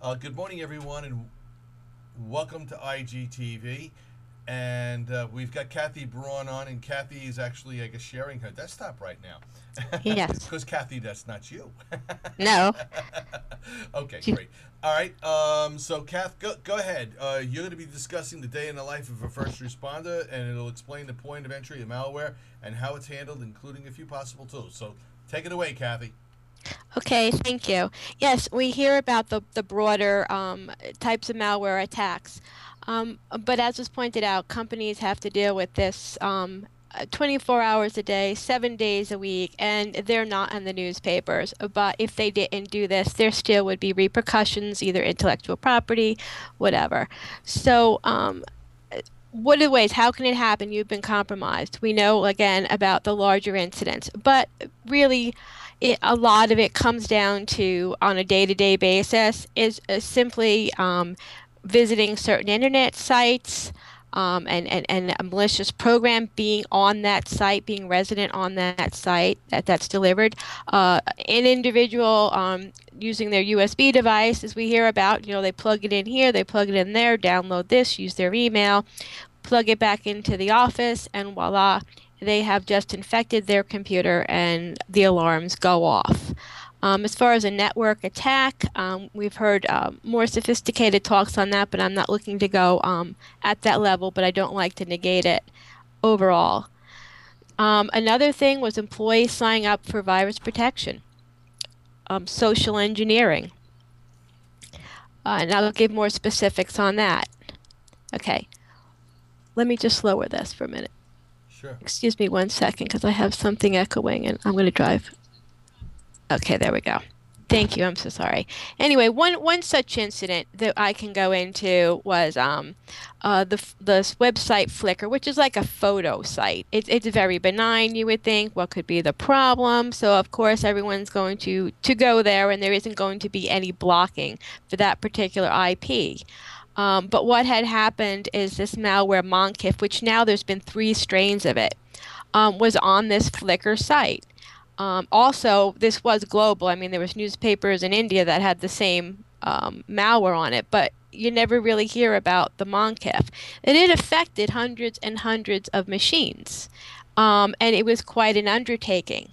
Good morning, everyone, and welcome to IGTV. And we've got Kathy Braun on, and Kathy is actually, I guess, sharing her desktop right now. Yes. Because Kathy, that's not you. No. Okay, She- great. All right. So, Kath, go ahead. You're going to be discussing the day in the life of a first responder, and it'll explain the point of entry of malware and how it's handled, including a few possible tools. So, take it away, Kathy. Okay, thank you. Yes, we hear about the broader types of malware attacks. But as was pointed out, companies have to deal with this 24 hours a day, 7 days a week, and they're not in the newspapers. But if they didn't do this, there still would be repercussions, either intellectual property, whatever. So, what are the ways? How can it happen? You've been compromised. We know again about the larger incidents, but really, a lot of it comes down to on a day-to-day basis is simply visiting certain internet sites and a malicious program being on that site, being resident on that site that's delivered. An individual using their USB device, as we hear about, they plug it in here, they plug it in there, download this, use their email, plug it back into the office, and voila, they have just infected their computer and the alarms go off. As far as a network attack, we've heard more sophisticated talks on that, but I'm not looking to go at that level, but I don't like to negate it overall. Another thing was employees signing up for virus protection, social engineering, and I'll give more specifics on that. Okay, let me just lower this for a minute. Sure. Excuse me 1 second because I have something echoing and I'm going to drive. Okay, there we go. Thank you. I'm so sorry. Anyway, one such incident that I can go into was this website Flickr, which is like a photo site. It's very benign, you would think. What could be the problem? So of course everyone's going to go there, and there isn't going to be any blocking for that particular IP. But what had happened is this malware Monkif, which now there's been three strains of it, was on this Flickr site. Also, this was global. I mean, there was newspapers in India that had the same malware on it, but you never really hear about the Monkif. And it affected hundreds and hundreds of machines, and it was quite an undertaking.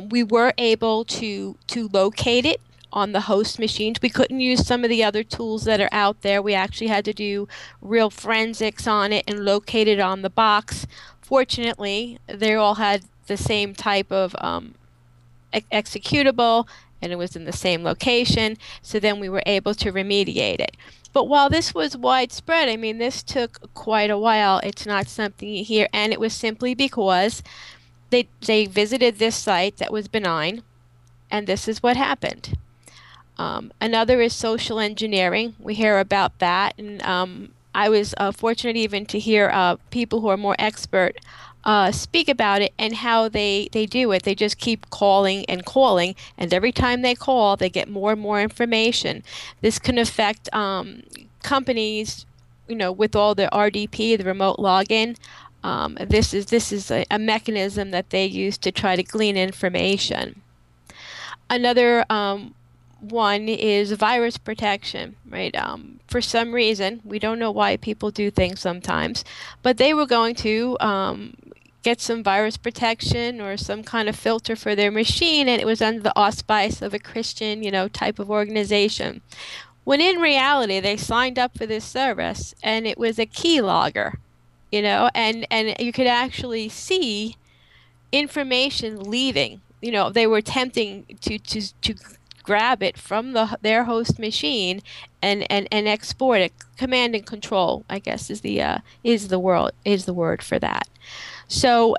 We were able to locate it on the host machines. We couldn't use some of the other tools that are out there. We actually had to do real forensics on it and locate it on the box. Fortunately, they all had the same type of executable, and it was in the same location. So then we were able to remediate it. But while this was widespread, I mean, this took quite a while. It's not something you hear, and it was simply because they visited this site that was benign, and this is what happened. Another is social engineering. We hear about that, and I was fortunate even to hear people who are more expert speak about it and how they do it. They just keep calling and calling, and every time they call, they get more and more information. This can affect companies, with all the RDP, the remote login. This is a mechanism that they use to try to glean information. Another one is virus protection, right? For some reason, we don't know why people do things sometimes, but they were going to get some virus protection or some kind of filter for their machine, and it was under the auspice of a Christian, type of organization. When in reality, they signed up for this service, and it was a keylogger, and you could actually see information leaving. They were attempting to grab it from their host machine and export it. Command and control, I guess, is the word for that. So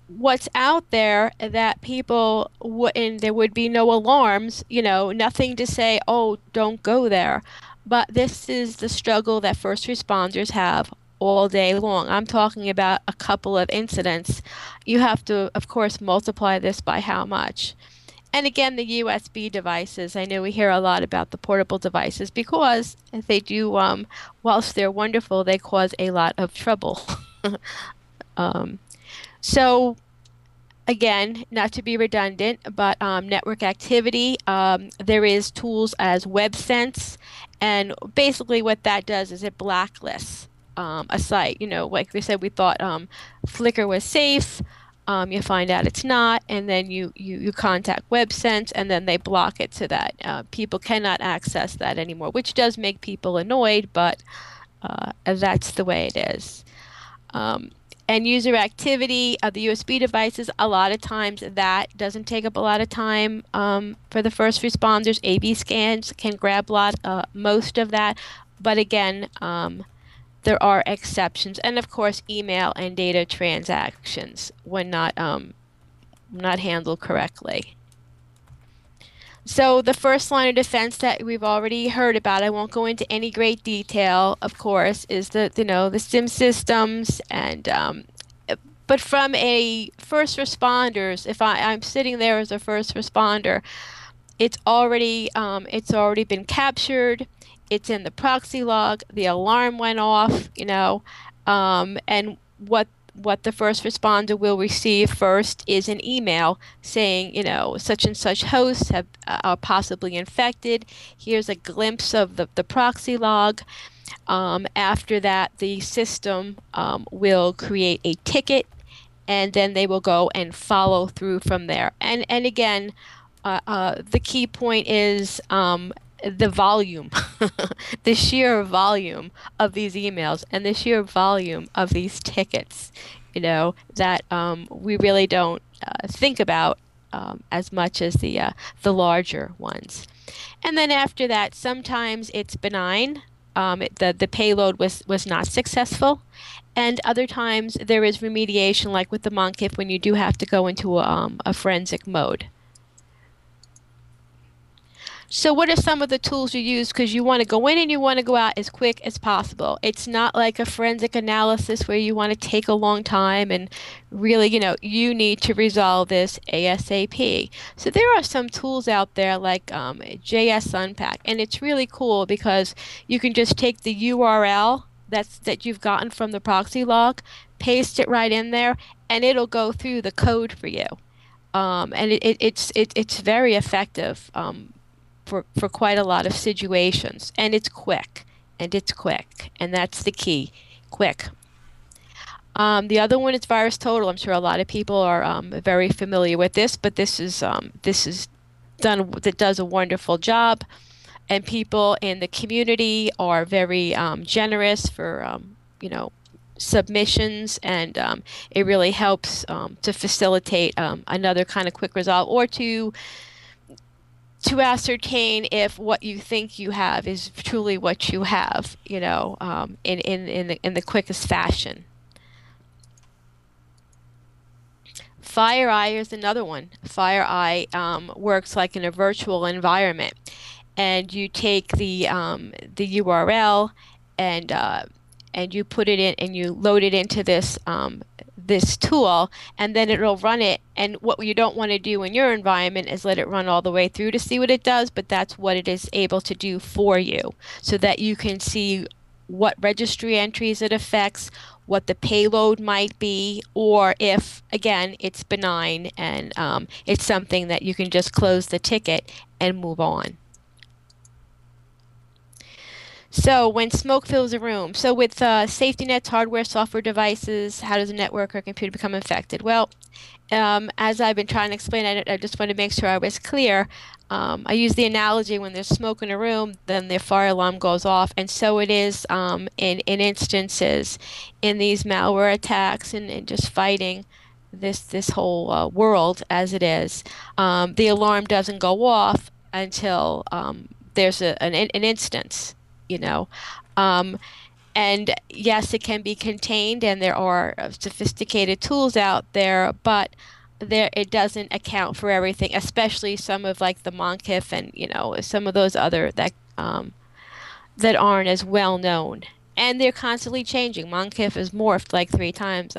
what's out there that people wouldn't, there would be no alarms, nothing to say, oh, don't go there. But this is the struggle that first responders have all day long. I'm talking about a couple of incidents. You have to, of course, multiply this by how much. And again, the USB devices. I know we hear a lot about the portable devices because they do, whilst they're wonderful, they cause a lot of trouble. Um, so again, not to be redundant, but network activity. There is tools as WebSense, and basically what that does is it blacklists a site. You know, like we said, we thought Flickr was safe. You find out it's not, and then you contact WebSense, and then they block it so that people cannot access that anymore, which does make people annoyed, but that's the way it is. Um, and user activity of the USB devices, a lot of times that doesn't take up a lot of time for the first responders. A/B scans can grab most of that, but again, there are exceptions, and of course, email and data transactions when not handled correctly. So the first line of defense that we've already heard about, I won't go into any great detail, of course, is the SIM systems and but from a first responders, if I'm sitting there as a first responder, it's already been captured. It's in the proxy log. The alarm went off, and what the first responder will receive first is an email saying, such and such hosts are possibly infected. Here's a glimpse of the proxy log. After that, the system will create a ticket, and then they will go and follow through from there. And again, the key point is the volume, the sheer volume of these emails and the sheer volume of these tickets, that we really don't think about as much as the larger ones. And then after that, sometimes it's benign. The payload was not successful. And other times there is remediation, like with the Monkif, when you do have to go into a forensic mode. So what are some of the tools you use? Because you want to go in and you want to go out as quick as possible. It's not like a forensic analysis where you want to take a long time and really, you need to resolve this ASAP. So there are some tools out there like JS Unpack, and it's really cool because you can just take the URL that you've gotten from the proxy log, paste it right in there, and it'll go through the code for you. And it's very effective. For quite a lot of situations, and it's quick, and that's the key, quick. The other one is VirusTotal. I'm sure a lot of people are very familiar with this, but this is that does a wonderful job, and people in the community are very generous for submissions, and it really helps to facilitate another kind of quick resolve, or to ascertain if what you think you have is truly what you have, in the quickest fashion. FireEye is another one. FireEye works like in a virtual environment, and you take the URL and you put it in and you load it into this tool, and then it'll run it. And what you don't want to do in your environment is let it run all the way through to see what it does, but that's what it is able to do for you, so that you can see what registry entries it affects, what the payload might be, or if, again, it's benign and it's something that you can just close the ticket and move on. So when smoke fills a room, so with safety nets, hardware, software devices, how does a network or computer become infected? Well, as I've been trying to explain, I just want to make sure I was clear. I use the analogy when there's smoke in a room, then the fire alarm goes off, and so it is in instances in these malware attacks and just fighting this whole world as it is. The alarm doesn't go off until there's an instance. And yes, it can be contained, and there are sophisticated tools out there, but it doesn't account for everything, especially some of like the Monkif and some of those other that aren't as well known, and they're constantly changing. Monkif has morphed like 3 times,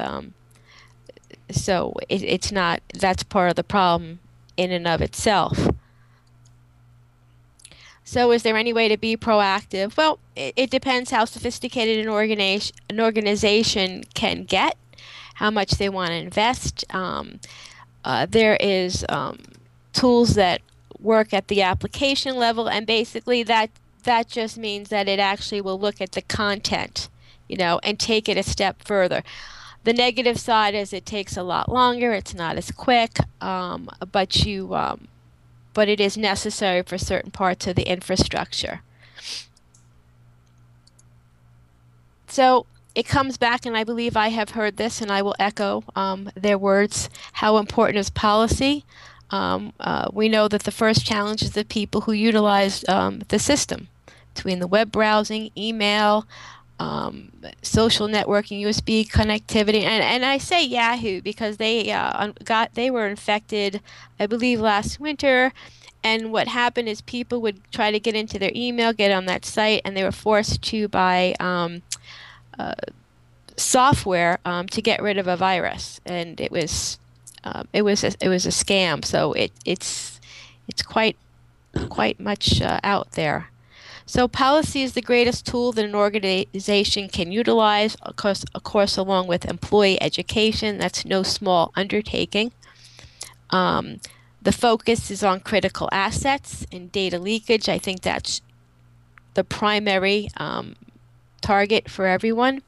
so it's not, that's part of the problem in and of itself. So is there any way to be proactive? Well, it depends how sophisticated an organization can get, how much they want to invest. There is tools that work at the application level, and basically that just means that it actually will look at the content, and take it a step further. The negative side is it takes a lot longer. It's not as quick, but it is necessary for certain parts of the infrastructure. So it comes back, and I believe I have heard this, and I will echo their words. How important is policy? We know that the first challenge is the people who utilize the system, between the web browsing, email, social networking, USB connectivity, and I say Yahoo because they were infected, I believe, last winter. And what happened is people would try to get into their email, get on that site, and they were forced to buy software to get rid of a virus, and it was a scam. So it's quite much out there. So policy is the greatest tool that an organization can utilize, of course, along with employee education. That's no small undertaking. Um, the focus is on critical assets and data leakage. I think that's the primary target for everyone.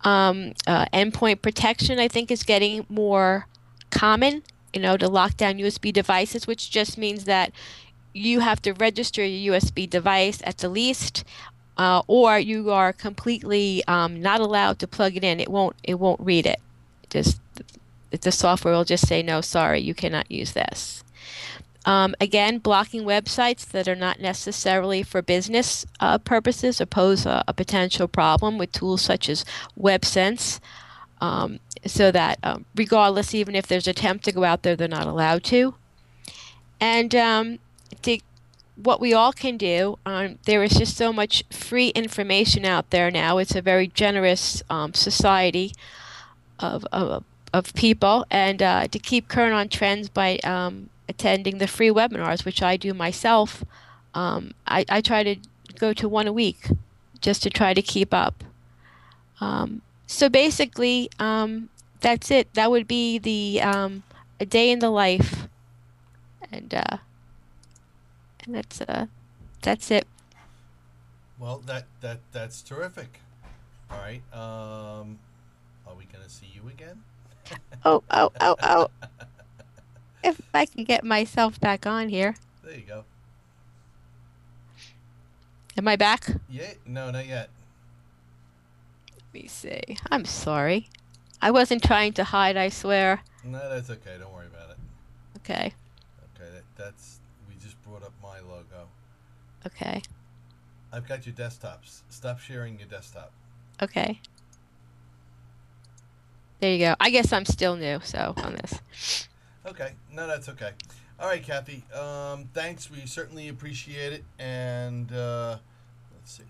Endpoint protection, I think, is getting more common, to lock down USB devices, which just means that you have to register your USB device at the least, or you are completely not allowed to plug it in. It won't read it. Just the software will just say, no, sorry, you cannot use this. Again, blocking websites that are not necessarily for business purposes or pose a potential problem with tools such as WebSense, so that regardless, even if there's an attempt to go out there, they're not allowed to. And to what we all can do. There is just so much free information out there now. It's a very generous society of people, and to keep current on trends by attending the free webinars, which I do myself. I try to go to one a week just to try to keep up. So basically, that's it. That would be a day in the life, and that's it. Well, that's terrific. All right. Are we gonna see you again? Oh, oh, oh, oh. If I can get myself back on here. There you go. Am I back? Yeah. No, not yet. Let me see. I'm sorry. I wasn't trying to hide, I swear. No, that's okay. Don't worry about it. Okay. Okay. That's. We just brought up my logo. Okay. I've got your desktops. Stop sharing your desktop. Okay. There you go. I guess I'm still new, so on this. Okay. No, that's okay. All right, Kathy. Thanks. We certainly appreciate it. And let's see.